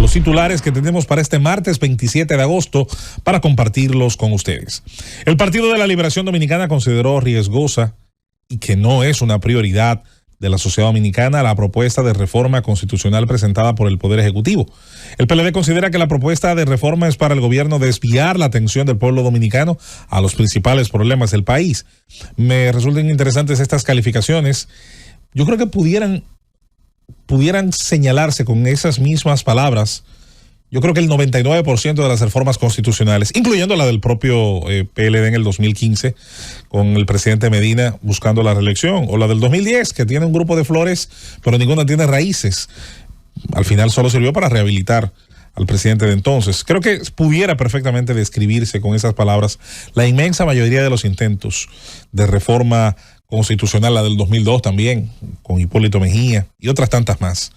los titulares que tenemos para este martes 27 de agosto para compartirlos con ustedes. El Partido de la Liberación Dominicana consideró riesgosa y que no es una prioridad de la sociedad dominicana la propuesta de reforma constitucional presentada por el Poder Ejecutivo. El PLD considera que la propuesta de reforma es para el gobierno desviar la atención del pueblo dominicano a los principales problemas del país. Me resultan interesantes estas calificaciones. Yo creo que pudieran señalarse con esas mismas palabras. Yo creo que el 99% de las reformas constitucionales, incluyendo la del propio PLD en el 2015, con el presidente Medina buscando la reelección, o la del 2010, que tiene un grupo de flores, pero ninguna tiene raíces. Al final solo sirvió para rehabilitar al presidente de entonces. Creo que pudiera perfectamente describirse con esas palabras la inmensa mayoría de los intentos de reforma constitucional, la del 2002 también, con Hipólito Mejía y otras tantas más.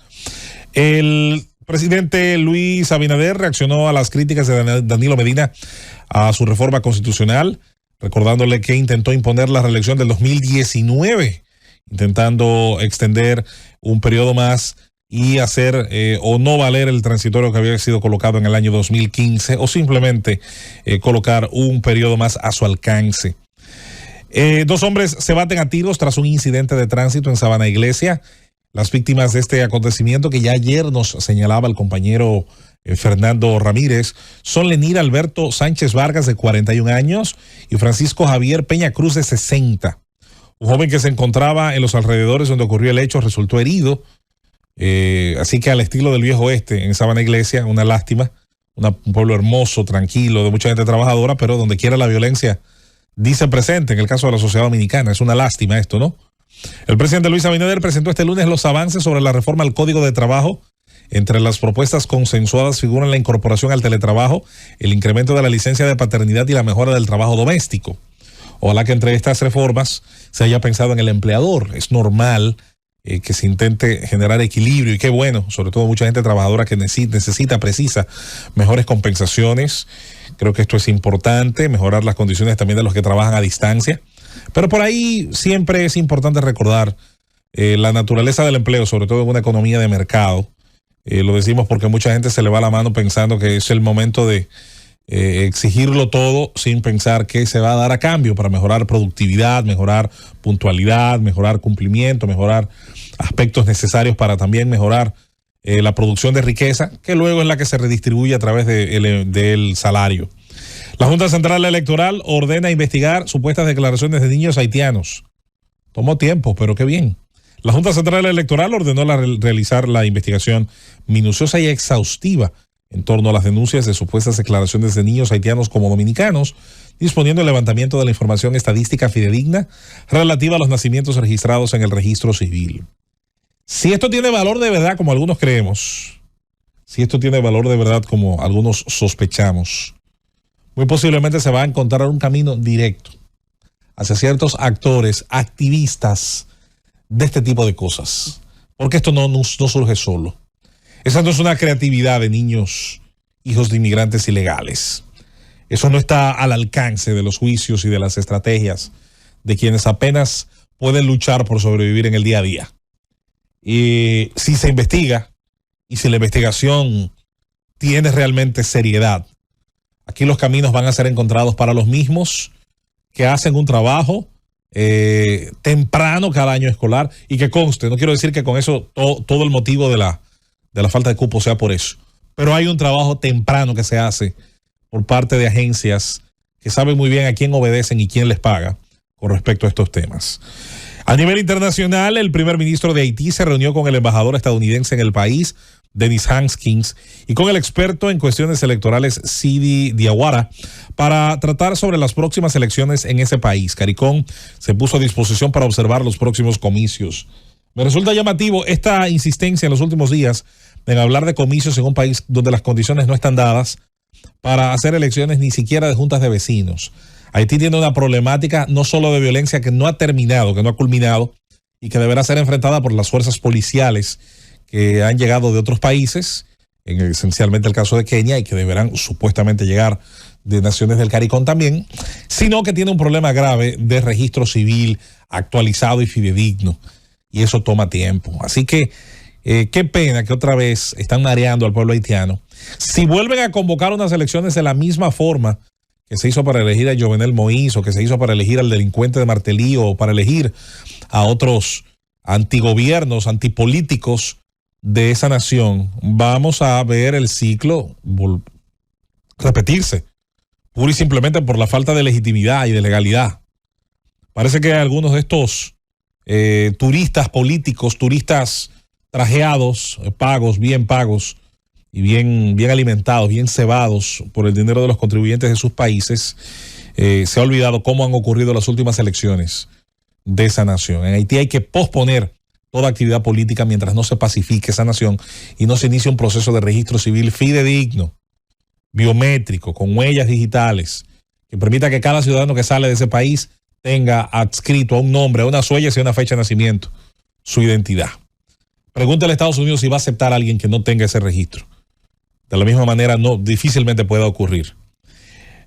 El presidente Luis Abinader reaccionó a las críticas de Danilo Medina a su reforma constitucional, recordándole que intentó imponer la reelección del 2019, intentando extender un periodo más y hacer o no valer el transitorio que había sido colocado en el año 2015, o simplemente colocar un periodo más a su alcance. Dos hombres se baten a tiros tras un incidente de tránsito en Sabana Iglesia. Las víctimas de este acontecimiento, que ya ayer nos señalaba el compañero Fernando Ramírez, son Lenir Alberto Sánchez Vargas, de 41 años, y Francisco Javier Peña Cruz, de 60. Un joven que se encontraba en los alrededores donde ocurrió el hecho resultó herido. Así que al estilo del viejo oeste en Sabana Iglesia, una lástima. Un pueblo hermoso, tranquilo, de mucha gente trabajadora, pero donde quiera la violencia dice presente en el caso de la sociedad dominicana. Es una lástima esto, ¿no? El presidente Luis Abinader presentó este lunes los avances sobre la reforma al Código de Trabajo. Entre las propuestas consensuadas figuran la incorporación al teletrabajo, el incremento de la licencia de paternidad y la mejora del trabajo doméstico. Ojalá que entre estas reformas se haya pensado en el empleador. Es normal que se intente generar equilibrio, y qué bueno, sobre todo mucha gente trabajadora que precisa mejores compensaciones. Creo que esto es importante, mejorar las condiciones también de los que trabajan a distancia. Pero por ahí siempre es importante recordar la naturaleza del empleo, sobre todo en una economía de mercado. Lo decimos porque mucha gente se le va la mano pensando que es el momento de exigirlo todo sin pensar qué se va a dar a cambio para mejorar productividad, mejorar puntualidad, mejorar cumplimiento, mejorar aspectos necesarios para también mejorar la producción de riqueza, que luego es la que se redistribuye a través del salario. La Junta Central Electoral ordena investigar supuestas declaraciones de niños haitianos. Tomó tiempo, pero qué bien. La Junta Central Electoral ordenó realizar la investigación minuciosa y exhaustiva en torno a las denuncias de supuestas declaraciones de niños haitianos como dominicanos, disponiendo el levantamiento de la información estadística fidedigna relativa a los nacimientos registrados en el registro civil. Si esto tiene valor de verdad, como algunos creemos, si esto tiene valor de verdad, como algunos sospechamos, muy posiblemente se va a encontrar un camino directo hacia ciertos actores, activistas de este tipo de cosas. Porque esto no surge solo. Esa no es una creatividad de niños, hijos de inmigrantes ilegales. Eso no está al alcance de los juicios y de las estrategias de quienes apenas pueden luchar por sobrevivir en el día a día. Y si se investiga, y si la investigación tiene realmente seriedad, aquí los caminos van a ser encontrados para los mismos que hacen un trabajo temprano cada año escolar, y que conste, no quiero decir que con eso todo el motivo de la falta de cupo sea por eso, pero hay un trabajo temprano que se hace por parte de agencias que saben muy bien a quién obedecen y quién les paga con respecto a estos temas. A nivel internacional, el primer ministro de Haití se reunió con el embajador estadounidense en el país, Dennis Hankins, y con el experto en cuestiones electorales, Sidi Diawara, para tratar sobre las próximas elecciones en ese país. CARICOM se puso a disposición para observar los próximos comicios. Me resulta llamativo esta insistencia en los últimos días en hablar de comicios en un país donde las condiciones no están dadas para hacer elecciones ni siquiera de juntas de vecinos. Haití tiene una problemática no solo de violencia que no ha terminado, que no ha culminado, y que deberá ser enfrentada por las fuerzas policiales que han llegado de otros países, esencialmente el caso de Kenia, y que deberán supuestamente llegar de naciones del CARICOM también, sino que tiene un problema grave de registro civil actualizado y fidedigno, y eso toma tiempo. Así que Qué pena que otra vez están mareando al pueblo haitiano. Si vuelven a convocar unas elecciones de la misma forma que se hizo para elegir a Jovenel Moïse, o que se hizo para elegir al delincuente de Martelly, o para elegir a otros antigobiernos, antipolíticos de esa nación, vamos a ver el ciclo repetirse, pura y simplemente por la falta de legitimidad y de legalidad. Parece que algunos de estos turistas políticos, turistas trajeados, bien pagos y bien alimentados, bien cebados por el dinero de los contribuyentes de sus países, se ha olvidado cómo han ocurrido las últimas elecciones de esa nación. En Haití hay que posponer toda actividad política mientras no se pacifique esa nación y no se inicie un proceso de registro civil fidedigno, biométrico, con huellas digitales, que permita que cada ciudadano que sale de ese país tenga adscrito a un nombre, a unas huellas y a una fecha de nacimiento su identidad. Pregúntale a Estados Unidos si va a aceptar a alguien que no tenga ese registro. De la misma manera, difícilmente pueda ocurrir.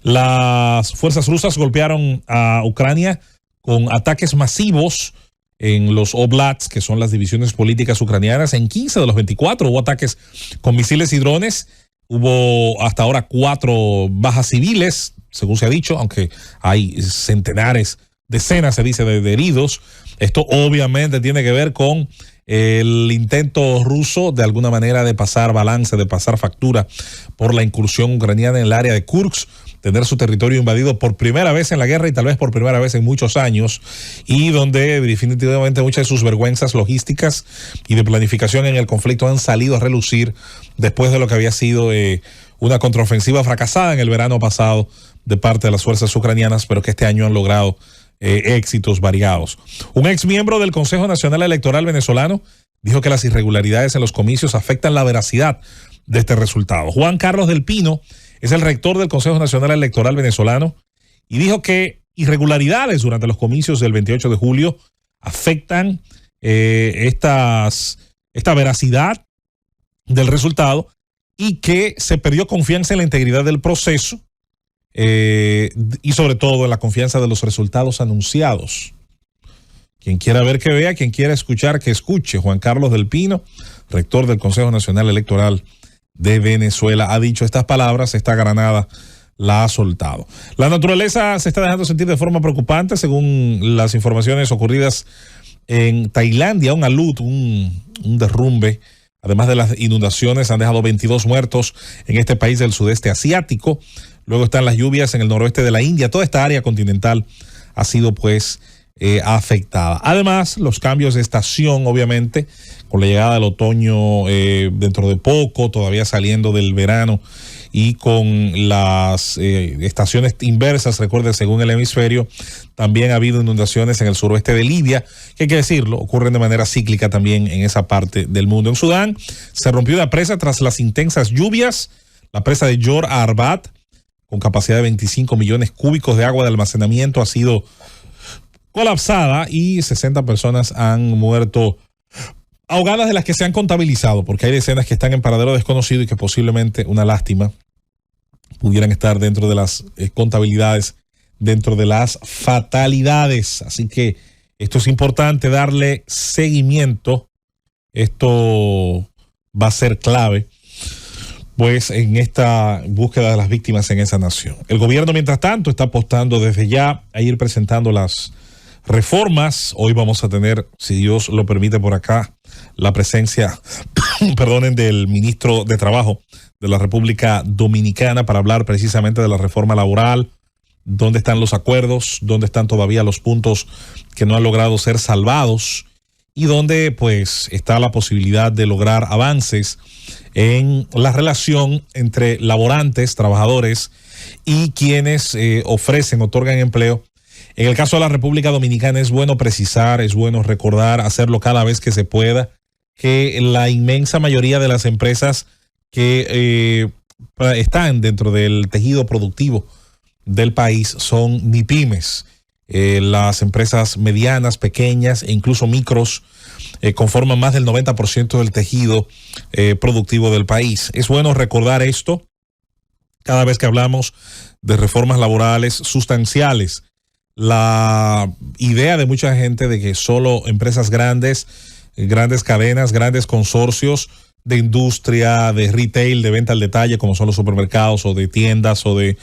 Las fuerzas rusas golpearon a Ucrania con ataques masivos en los Oblats, que son las divisiones políticas ucranianas. En 15 de los 24 hubo ataques con misiles y drones. Hubo hasta ahora 4 bajas civiles, según se ha dicho, aunque hay centenares, decenas se dice de heridos. Esto obviamente tiene que ver con el intento ruso de alguna manera de pasar balance, de pasar factura por la incursión ucraniana en el área de Kursk, tener su territorio invadido por primera vez en la guerra y tal vez por primera vez en muchos años, y donde definitivamente muchas de sus vergüenzas logísticas y de planificación en el conflicto han salido a relucir después de lo que había sido una contraofensiva fracasada en el verano pasado de parte de las fuerzas ucranianas, pero que este año han logrado éxitos variados. Un ex miembro del Consejo Nacional Electoral venezolano dijo que las irregularidades en los comicios afectan la veracidad de este resultado. Juan Carlos del Pino es el rector del Consejo Nacional Electoral venezolano y dijo que irregularidades durante los comicios del 28 de julio afectan esta veracidad del resultado y que se perdió confianza en la integridad del proceso y sobre todo en la confianza de los resultados anunciados. Quien quiera ver que vea, quien quiera escuchar que escuche. Juan Carlos del Pino, rector del Consejo Nacional Electoral de Venezuela, ha dicho estas palabras. Esta granada la ha soltado. La naturaleza se está dejando sentir de forma preocupante, según las informaciones ocurridas en Tailandia. Un alud, un derrumbe, además de las inundaciones, han dejado 22 muertos en este país del sudeste asiático. Luego están las lluvias en el noroeste de la India. Toda esta área continental ha sido pues afectada. Además, los cambios de estación, obviamente, con la llegada del otoño dentro de poco, todavía saliendo del verano, y con las estaciones inversas, recuerde, según el hemisferio, también ha habido inundaciones en el suroeste de Libia, que hay que decirlo, ocurren de manera cíclica también en esa parte del mundo. En Sudán se rompió una presa tras las intensas lluvias, la presa de Jor Arbat, con capacidad de 25 millones cúbicos de agua de almacenamiento, ha sido colapsada y 60 personas han muerto ahogadas, de las que se han contabilizado, porque hay decenas que están en paradero desconocido y que posiblemente, una lástima, pudieran estar dentro de las contabilidades, dentro de las fatalidades. Así que esto es importante darle seguimiento. Esto va a ser clave pues en esta búsqueda de las víctimas en esa nación. El gobierno, mientras tanto, está apostando desde ya a ir presentando las reformas. Hoy vamos a tener, si Dios lo permite, por acá la presencia, perdonen, del ministro de Trabajo de la República Dominicana para hablar precisamente de la reforma laboral, dónde están los acuerdos, dónde están todavía los puntos que no han logrado ser salvados y dónde pues está la posibilidad de lograr avances en la relación entre laborantes, trabajadores y quienes otorgan empleo. En el caso de la República Dominicana es bueno precisar, es bueno recordar, hacerlo cada vez que se pueda, que la inmensa mayoría de las empresas que están dentro del tejido productivo del país son MIPYMES. Las empresas medianas, pequeñas e incluso micros conforman más del 90% del tejido productivo del país. Es bueno recordar esto cada vez que hablamos de reformas laborales sustanciales. La idea de mucha gente de que solo empresas grandes grandes cadenas, grandes consorcios de industria, de retail, de venta al detalle, como son los supermercados o de tiendas o de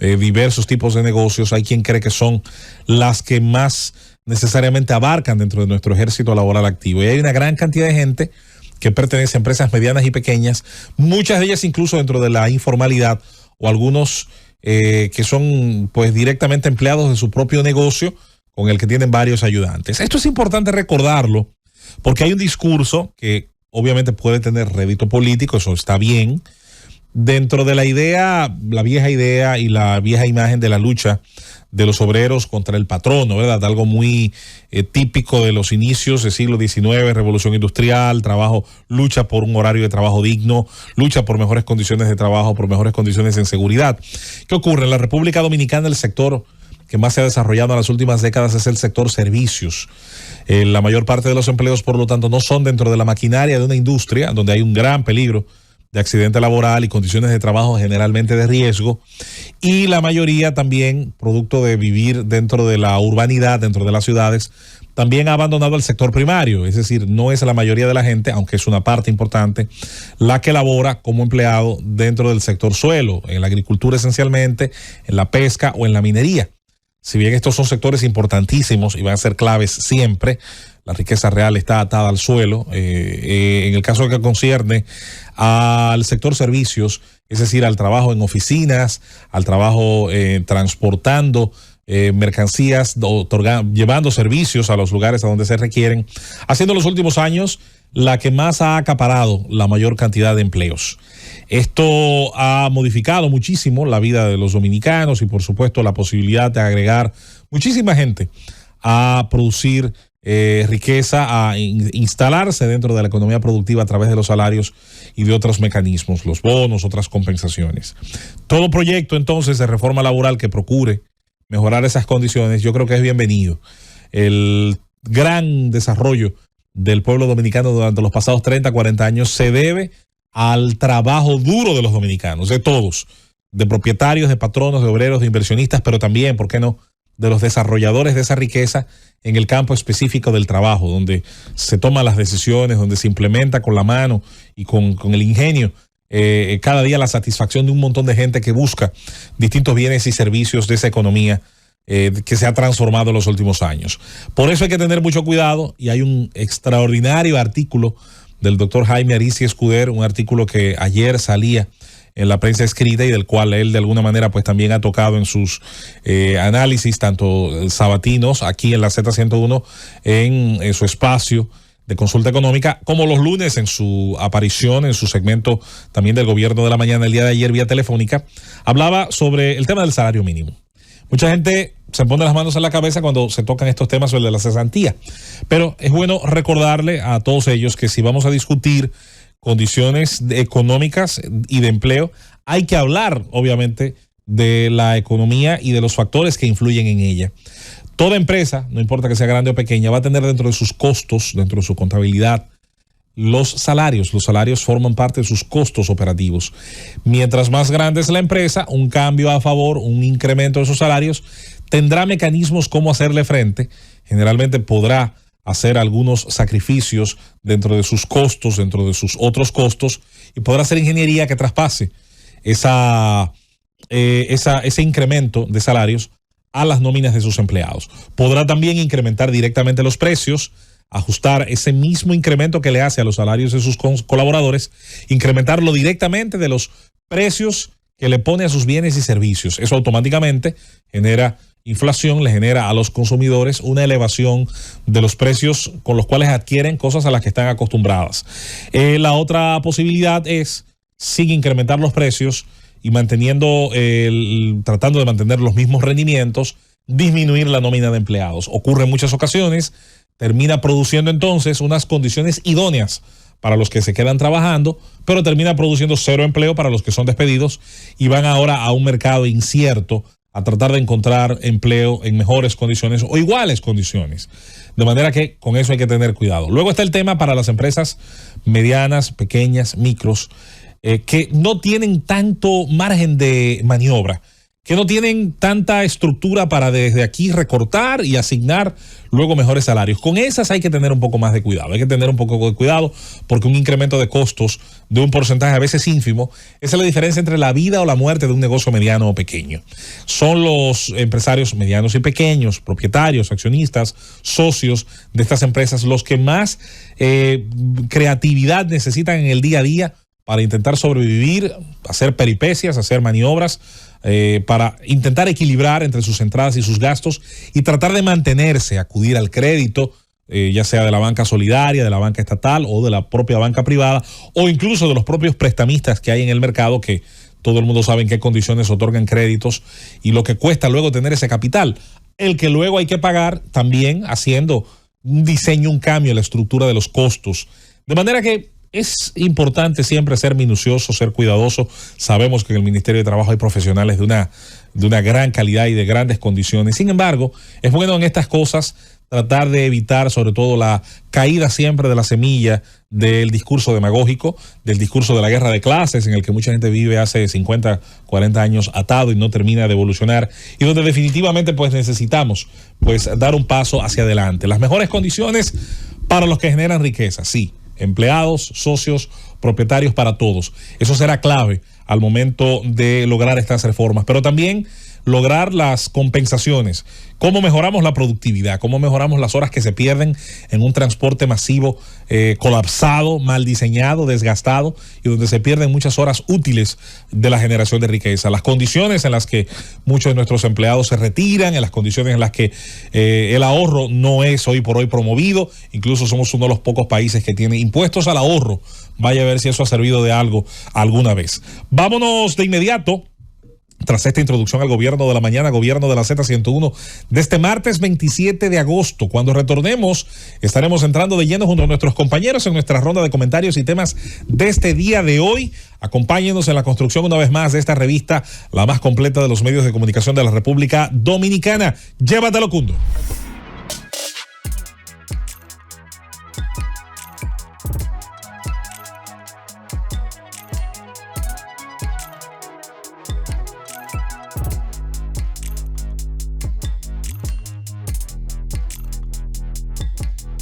diversos tipos de negocios. Hay quien cree que son las que más necesariamente abarcan dentro de nuestro ejército laboral activo. Y hay una gran cantidad de gente que pertenece a empresas medianas y pequeñas, muchas de ellas incluso dentro de la informalidad, o algunos que son pues directamente empleados de su propio negocio, con el que tienen varios ayudantes. Esto es importante recordarlo, porque hay un discurso que obviamente puede tener rédito político, eso está bien, dentro de la idea, la vieja idea y la vieja imagen de la lucha de los obreros contra el patrono, ¿verdad? Algo muy típico de los inicios del siglo XIX, revolución industrial, trabajo, lucha por un horario de trabajo digno, lucha por mejores condiciones de trabajo, por mejores condiciones en seguridad. ¿Qué ocurre? En la República Dominicana el sector que más se ha desarrollado en las últimas décadas es el sector servicios. La mayor parte de los empleos, por lo tanto, no son dentro de la maquinaria de una industria donde hay un gran peligro de accidente laboral y condiciones de trabajo generalmente de riesgo, y la mayoría también, producto de vivir dentro de la urbanidad, dentro de las ciudades, también ha abandonado el sector primario. Es decir, no es la mayoría de la gente, aunque es una parte importante, la que labora como empleado dentro del sector suelo, en la agricultura esencialmente, en la pesca o en la minería. Si bien estos son sectores importantísimos y van a ser claves siempre, la riqueza real está atada al suelo. En el caso que concierne al sector servicios, es decir, al trabajo en oficinas, al trabajo transportando mercancías, llevando servicios a los lugares a donde se requieren, ha sido en los últimos años la que más ha acaparado la mayor cantidad de empleos. Esto ha modificado muchísimo la vida de los dominicanos y, por supuesto, la posibilidad de agregar muchísima gente a producir riqueza, a instalarse dentro de la economía productiva a través de los salarios y de otros mecanismos, los bonos, otras compensaciones. Todo proyecto entonces de reforma laboral que procure mejorar esas condiciones, yo creo que es bienvenido. El gran desarrollo del pueblo dominicano durante los pasados 30, 40 años se debe al trabajo duro de los dominicanos, de todos, de propietarios, de patronos, de obreros, de inversionistas, pero también, ¿por qué no?, de los desarrolladores de esa riqueza en el campo específico del trabajo, donde se toman las decisiones, donde se implementa con la mano y con el ingenio cada día la satisfacción de un montón de gente que busca distintos bienes y servicios de esa economía que se ha transformado en los últimos años. Por eso hay que tener mucho cuidado, y hay un extraordinario artículo del doctor Jaime Aristi Escuder, un artículo que ayer salía en la prensa escrita y del cual él de alguna manera pues también ha tocado en sus análisis, tanto sabatinos aquí en la Z101 en su espacio de consulta económica, como los lunes en su aparición, en su segmento también del Gobierno de la Mañana el día de ayer vía telefónica. Hablaba sobre el tema del salario mínimo. Mucha gente se pone las manos en la cabeza cuando se tocan estos temas sobre la cesantía, pero es bueno recordarle a todos ellos que si vamos a discutir condiciones económicas y de empleo, hay que hablar obviamente de la economía y de los factores que influyen en ella. Toda empresa, no importa que sea grande o pequeña, va a tener dentro de sus costos, dentro de su contabilidad, los salarios. Los salarios forman parte de sus costos operativos. Mientras más grande es la empresa, un cambio a favor, un incremento de sus salarios, tendrá mecanismos cómo hacerle frente. Generalmente podrá hacer algunos sacrificios dentro de sus costos, dentro de sus otros costos, y podrá hacer ingeniería que traspase ese incremento de salarios a las nóminas de sus empleados. Podrá también incrementar directamente los precios, ajustar ese mismo incremento que le hace a los salarios de sus colaboradores, incrementarlo directamente de los precios que le pone a sus bienes y servicios. Eso automáticamente genera inflación, le genera a los consumidores una elevación de los precios con los cuales adquieren cosas a las que están acostumbradas. La otra posibilidad es, sin incrementar los precios y tratando de mantener los mismos rendimientos, disminuir la nómina de empleados. Ocurre en muchas ocasiones, termina produciendo entonces unas condiciones idóneas para los que se quedan trabajando, pero termina produciendo cero empleo para los que son despedidos y van ahora a un mercado incierto a tratar de encontrar empleo en mejores condiciones o iguales condiciones. De manera que con eso hay que tener cuidado. Luego está el tema para las empresas medianas, pequeñas, micros, que no tienen tanto margen de maniobra que no tienen tanta estructura para desde aquí recortar y asignar luego mejores salarios. Con esas hay que tener un poco más de cuidado. Hay que tener un poco de cuidado porque un incremento de costos de un porcentaje a veces ínfimo, esa es la diferencia entre la vida o la muerte de un negocio mediano o pequeño. Son los empresarios medianos y pequeños, propietarios, accionistas, socios de estas empresas, los que más creatividad necesitan en el día a día para intentar sobrevivir, hacer peripecias, hacer maniobras, para intentar equilibrar entre sus entradas y sus gastos y tratar de mantenerse, acudir al crédito, ya sea de la banca solidaria, de la banca estatal o de la propia banca privada, o incluso de los propios prestamistas que hay en el mercado, que todo el mundo sabe en qué condiciones otorgan créditos y lo que cuesta luego tener ese capital, el que luego hay que pagar también haciendo un diseño, un cambio en la estructura de los costos. De manera que es importante siempre ser minucioso, ser cuidadoso. Sabemos que en el Ministerio de Trabajo hay profesionales de una gran calidad y de grandes condiciones. Sin embargo, es bueno en estas cosas tratar de evitar sobre todo la caída siempre de la semilla del discurso demagógico, del discurso de la guerra de clases, en el que mucha gente vive hace 50, 40 años atado y no termina de evolucionar, y donde definitivamente pues necesitamos pues dar un paso hacia adelante. Las mejores condiciones para los que generan riqueza, sí. Empleados, socios, propietarios, para todos. Eso será clave al momento de lograr estas reformas, pero también lograr las compensaciones. ¿Cómo mejoramos la productividad? ¿Cómo mejoramos las horas que se pierden en un transporte masivo colapsado, mal diseñado, desgastado y donde se pierden muchas horas útiles de la generación de riqueza? Las condiciones en las que muchos de nuestros empleados se retiran, en las condiciones en las que el ahorro no es hoy por hoy promovido. Incluso somos uno de los pocos países que tiene impuestos al ahorro. Vaya a ver si eso ha servido de algo alguna vez. Vámonos de inmediato. Tras esta introducción al Gobierno de la Mañana, Gobierno de la Z101, de este martes 27 de agosto. Cuando retornemos, estaremos entrando de lleno junto a nuestros compañeros en nuestra ronda de comentarios y temas de este día de hoy. Acompáñenos en la construcción una vez más de esta revista, la más completa de los medios de comunicación de la República Dominicana. Llévatelo, Cundo.